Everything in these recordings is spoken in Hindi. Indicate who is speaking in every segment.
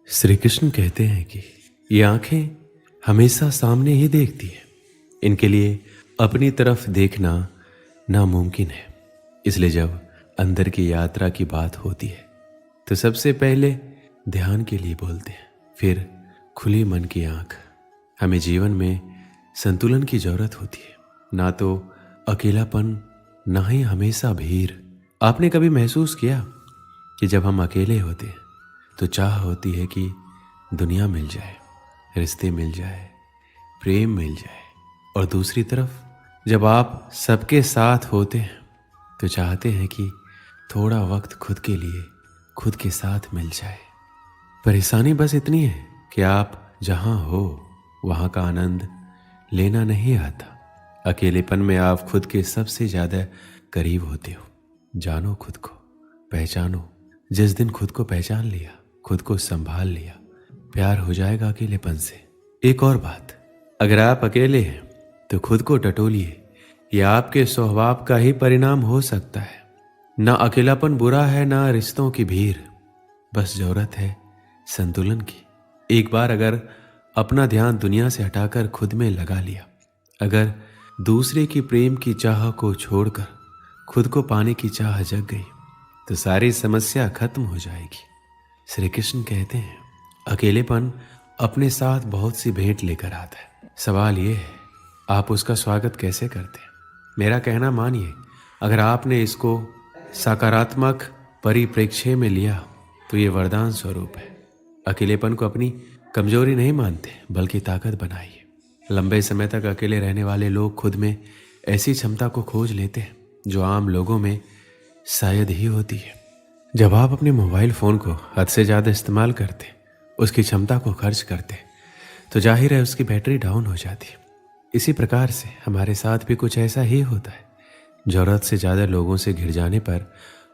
Speaker 1: श्री कृष्ण कहते हैं कि ये आंखें हमेशा सामने ही देखती हैं। इनके लिए अपनी तरफ देखना नामुमकिन है। इसलिए जब अंदर की यात्रा की बात होती है तो सबसे पहले ध्यान के लिए बोलते हैं, फिर खुली मन की आंख। हमें जीवन में संतुलन की जरूरत होती है, ना तो अकेलापन ना ही हमेशा भीड़। आपने कभी महसूस किया कि जब हम अकेले होते हैं तो चाह होती है कि दुनिया मिल जाए, रिश्ते मिल जाए, प्रेम मिल जाए, और दूसरी तरफ जब आप सबके साथ होते हैं तो चाहते हैं कि थोड़ा वक्त खुद के लिए, खुद के साथ मिल जाए। परेशानी बस इतनी है कि आप जहां हो वहां का आनंद लेना नहीं आता। अकेलेपन में आप खुद के सबसे ज्यादा करीब होते हो। जानो खुद को, पहचानो। जिस दिन खुद को पहचान लिया, खुद को संभाल लिया, प्यार हो जाएगा अकेलेपन से। एक और बात, अगर आप अकेले हैं तो खुद को टटोलिए। यह आपके स्वभाव का ही परिणाम हो सकता है। ना अकेलापन बुरा है, ना रिश्तों की भीड़। बस जरूरत है संतुलन की। एक बार अगर अपना ध्यान दुनिया से हटाकर खुद में लगा लिया, अगर दूसरे की प्रेम की चाह को छोड़कर खुद को पाने की चाह जग गई, तो सारी समस्या खत्म हो जाएगी। श्री कृष्ण कहते हैं, अकेलेपन अपने साथ बहुत सी भेंट लेकर आता है। सवाल ये है, आप उसका स्वागत कैसे करते हैं? मेरा कहना मानिए, अगर आपने इसको सकारात्मक परिप्रेक्ष्य में लिया तो ये वरदान स्वरूप है। अकेलेपन को अपनी कमजोरी नहीं मानते, बल्कि ताकत बनाइए। लंबे समय तक अकेले रहने वाले लोग खुद में ऐसी क्षमता को खोज लेते हैं जो आम लोगों में शायद ही होती है। जब आप अपने मोबाइल फ़ोन को हद से ज़्यादा इस्तेमाल करते, उसकी क्षमता को खर्च करते, तो जाहिर है उसकी बैटरी डाउन हो जाती है। इसी प्रकार से हमारे साथ भी कुछ ऐसा ही होता है। ज़रूरत से ज़्यादा लोगों से घिर जाने पर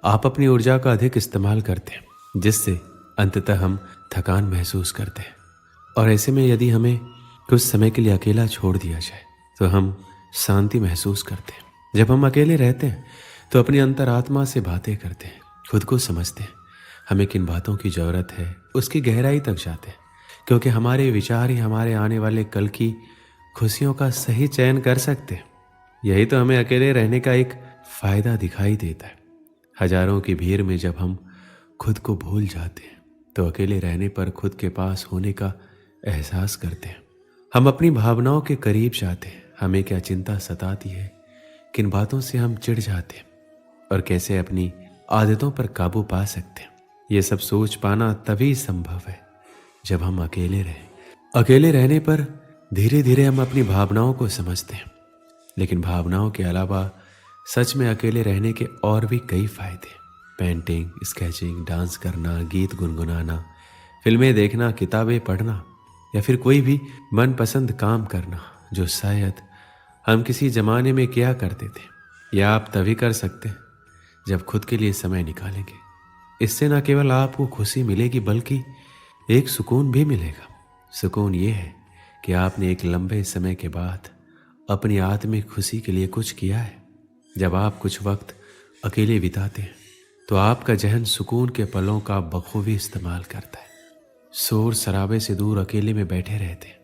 Speaker 1: आप अपनी ऊर्जा का अधिक इस्तेमाल करते हैं, जिससे अंततः हम थकान महसूस करते हैं। और ऐसे में यदि हमें कुछ समय के लिए अकेला छोड़ दिया जाए तो हम शांति महसूस करते हैं। जब हम अकेले रहते हैं तो अपनी अंतरात्मा से बातें करते हैं, खुद को समझते हैं। हमें किन बातों की ज़रूरत है उसकी गहराई तक जाते हैं, क्योंकि हमारे विचार ही हमारे आने वाले कल की खुशियों का सही चयन कर सकते हैं। यही तो हमें अकेले रहने का एक फ़ायदा दिखाई देता है। हजारों की भीड़ में जब हम खुद को भूल जाते हैं तो अकेले रहने पर खुद के पास होने का एहसास करते हैं। हम अपनी भावनाओं के करीब जाते हैं। हमें क्या चिंता सताती है, किन बातों से हम चिढ़ जाते हैं और कैसे अपनी आदतों पर काबू पा सकते हैं। ये सब सोच पाना तभी संभव है जब हम अकेले रहें। अकेले रहने पर धीरे धीरे हम अपनी भावनाओं को समझते हैं। लेकिन भावनाओं के अलावा सच में अकेले रहने के और भी कई फायदे। पेंटिंग, स्केचिंग, डांस करना, गीत गुनगुनाना, फिल्में देखना, किताबें पढ़ना, या फिर कोई भी मनपसंद काम करना जो शायद हम किसी जमाने में किया करते थे, या आप तभी कर सकते हैं जब खुद के लिए समय निकालेंगे। इससे न केवल आपको खुशी मिलेगी बल्कि एक सुकून भी मिलेगा। सुकून ये है कि आपने एक लंबे समय के बाद अपनी आत्मिक खुशी के लिए कुछ किया है। जब आप कुछ वक्त अकेले बिताते हैं तो आपका जहन सुकून के पलों का बखूबी इस्तेमाल करता है। शोर शराबे से दूर अकेले में बैठे रहते हैं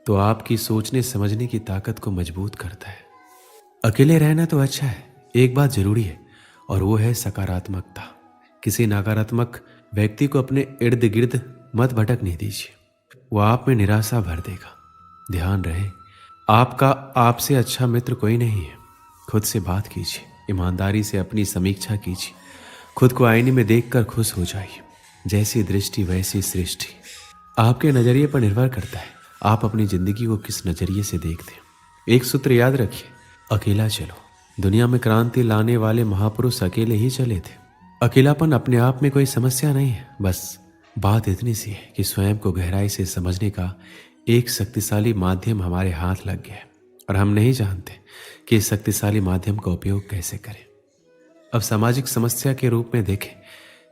Speaker 1: तो आपकी सोचने समझने की ताकत को मजबूत करता है। अकेले रहना तो अच्छा है, एक बात जरूरी है और वो है सकारात्मकता। किसी नकारात्मक व्यक्ति को अपने इर्द गिर्द मत भटकने दीजिए, वो आप में निराशा भर देगा। ध्यान रहे, आपका आपसे अच्छा मित्र कोई नहीं है। खुद से बात कीजिए, ईमानदारी से अपनी समीक्षा कीजिए, खुद को आईने में देखकर खुश हो जाइए। जैसी दृष्टि वैसी सृष्टि। आपके नजरिए पर निर्भर करता है आप अपनी जिंदगी को किस नजरिए से देखते हैं। एक सूत्र याद रखिए, अकेला चलो। दुनिया में क्रांति लाने वाले महापुरुष अकेले ही चले थे। अकेलापन अपने आप में कोई समस्या नहीं है, बस बात इतनी सी है कि स्वयं को गहराई से समझने का एक शक्तिशाली माध्यम हमारे हाथ लग गया है और हम नहीं जानते कि इस शक्तिशाली माध्यम का उपयोग कैसे करें। अब सामाजिक समस्या के रूप में देखें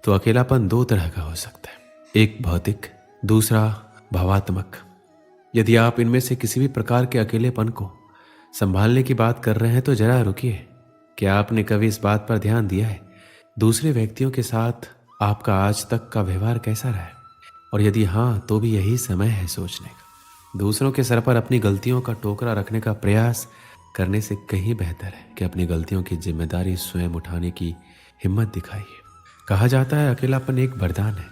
Speaker 1: तो अकेलापन दो तरह का हो सकता है, एक भौतिक, दूसरा भावात्मक। यदि आप इनमें से किसी भी प्रकार के अकेलेपन को संभालने की बात कर रहे हैं तो जरा रुकिए। क्या आपने कभी इस बात पर ध्यान दिया है दूसरे व्यक्तियों के साथ आपका आज तक का व्यवहार कैसा रहा है? और यदि हाँ तो भी यही समय है सोचने का। दूसरों के सर पर अपनी गलतियों का टोकरा रखने का प्रयास करने से कहीं बेहतर है कि अपनी गलतियों की जिम्मेदारी स्वयं उठाने की हिम्मत दिखाइए। कहा जाता है अकेलापन एक वरदान है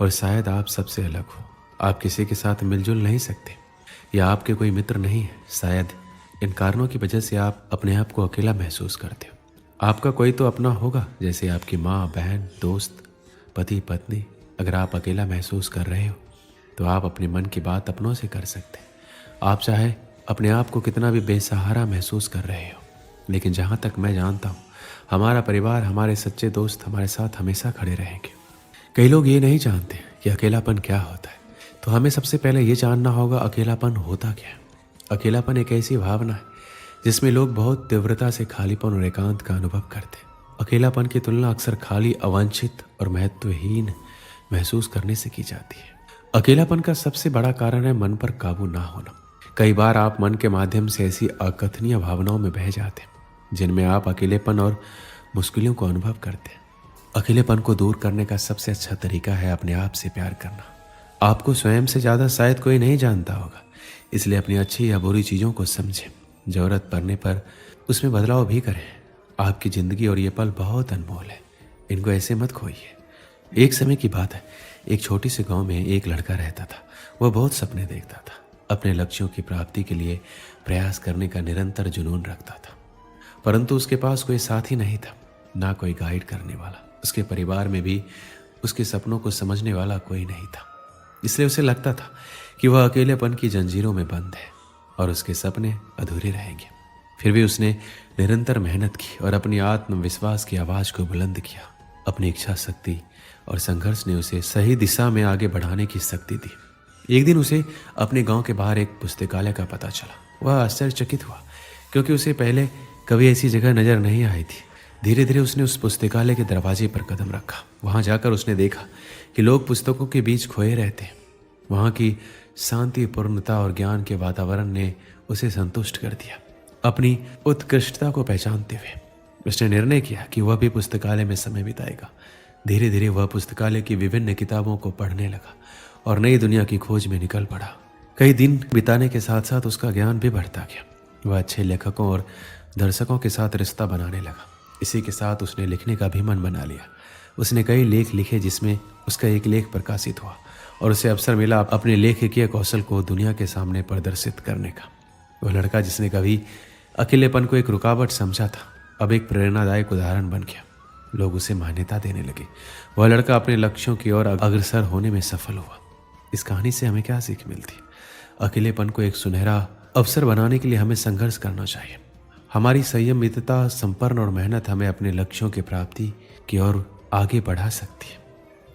Speaker 1: और शायद आप सबसे अलग हो। आप किसी के साथ मिलजुल नहीं सकते या आपके कोई मित्र नहीं है। शायद इन कारणों की वजह से आप अपने आप को अकेला महसूस करते हो। आपका कोई तो अपना होगा, जैसे आपकी माँ, बहन, दोस्त, पति, पत्नी। अगर आप अकेला महसूस कर रहे हो तो आप अपने मन की बात अपनों से कर सकते हैं। आप चाहे अपने आप को कितना भी बेसहारा महसूस कर रहे हो, लेकिन जहाँ तक मैं जानता हूँ हमारा परिवार, हमारे सच्चे दोस्त हमारे साथ हमेशा खड़े रहेंगे। कई लोग ये नहीं जानते कि अकेलापन क्या होता है, तो हमें सबसे पहले ये जानना होगा अकेलापन होता क्या है। अकेलापन एक ऐसी भावना है जिसमें लोग बहुत तीव्रता से खालीपन और एकांत का अनुभव करते हैं। अकेलापन की तुलना अक्सर खाली, अवांछित और महत्वहीन महसूस करने से की जाती है। अकेलापन का सबसे बड़ा कारण है मन पर काबू ना होना। कई बार आप मन के माध्यम से ऐसी अकथनीय भावनाओं में बह जाते हैं जिनमें आप अकेलेपन और मुश्किलों को अनुभव करते हैं। अकेलेपन को दूर करने का सबसे अच्छा तरीका है अपने आप से प्यार करना। आपको स्वयं से ज़्यादा शायद कोई नहीं जानता होगा, इसलिए अपनी अच्छी या बुरी चीज़ों को समझें। ज़रूरत पड़ने पर उसमें बदलाव भी करें। आपकी ज़िंदगी और ये पल बहुत अनमोल है, इनको ऐसे मत खोइए। एक समय की बात है, एक छोटी सी गांव में एक लड़का रहता था। वह बहुत सपने देखता था, अपने लक्ष्यों की प्राप्ति के लिए प्रयास करने का निरंतर जुनून रखता था, परंतु उसके पास कोई साथी नहीं था, ना कोई गाइड करने वाला। उसके परिवार में भी उसके सपनों को समझने वाला कोई नहीं था। इसलिए उसे लगता था कि वह अकेलेपन की जंजीरों में बंद है और उसके सपने अधूरे रहेंगे। फिर भी उसने निरंतर मेहनत की और अपनी आत्मविश्वास की आवाज़ को बुलंद किया। अपनी इच्छा शक्ति और संघर्ष ने उसे सही दिशा में आगे बढ़ाने की शक्ति दी। एक दिन उसे अपने गांव के बाहर एक पुस्तकालय का पता चला। वह आश्चर्यचकित हुआ क्योंकि उसे पहले कभी ऐसी जगह नजर नहीं आई थी। धीरे धीरे उसने उस पुस्तकालय के दरवाजे पर कदम रखा। वहां जाकर उसने देखा कि लोग पुस्तकों के बीच खोए रहते हैं। वहां की शांति, पूर्णता और ज्ञान के वातावरण ने उसे संतुष्ट कर दिया। अपनी उत्कृष्टता को पहचानते हुए उसने निर्णय किया कि वह भी पुस्तकालय में समय बिताएगा। धीरे धीरे वह पुस्तकालय की विभिन्न किताबों को पढ़ने लगा और नई दुनिया की खोज में निकल पड़ा। कई दिन बिताने के साथ साथ उसका ज्ञान भी बढ़ता गया। वह अच्छे लेखकों और दर्शकों के साथ रिश्ता बनाने लगा। इसी के साथ उसने लिखने का भी मन बना लिया। उसने कई लेख लिखे जिसमें उसका एक लेख प्रकाशित हुआ और उसे अवसर मिला अपने लेखकीय कौशल को दुनिया के सामने प्रदर्शित करने का। वह लड़का जिसने कभी अकेलेपन को एक रुकावट समझा था, अब एक प्रेरणादायक उदाहरण बन गया। लोग उसे मान्यता देने लगे। वह लड़का अपने लक्ष्यों की ओर अग्रसर होने में सफल हुआ। इस कहानी से हमें क्या सीख मिलती है? अकेलेपन को एक सुनहरा अवसर बनाने के लिए हमें संघर्ष करना चाहिए। हमारी संयमितता, संपन्न और मेहनत हमें अपने लक्ष्यों की प्राप्ति की ओर आगे बढ़ा सकती है।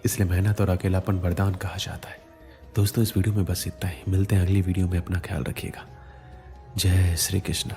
Speaker 1: इसलिए मेहनत और अकेलापन वरदान कहा जाता है। दोस्तों, इस वीडियो में बस इतना ही। मिलते हैं अगली वीडियो में। अपना ख्याल रखिएगा। जय श्री कृष्ण।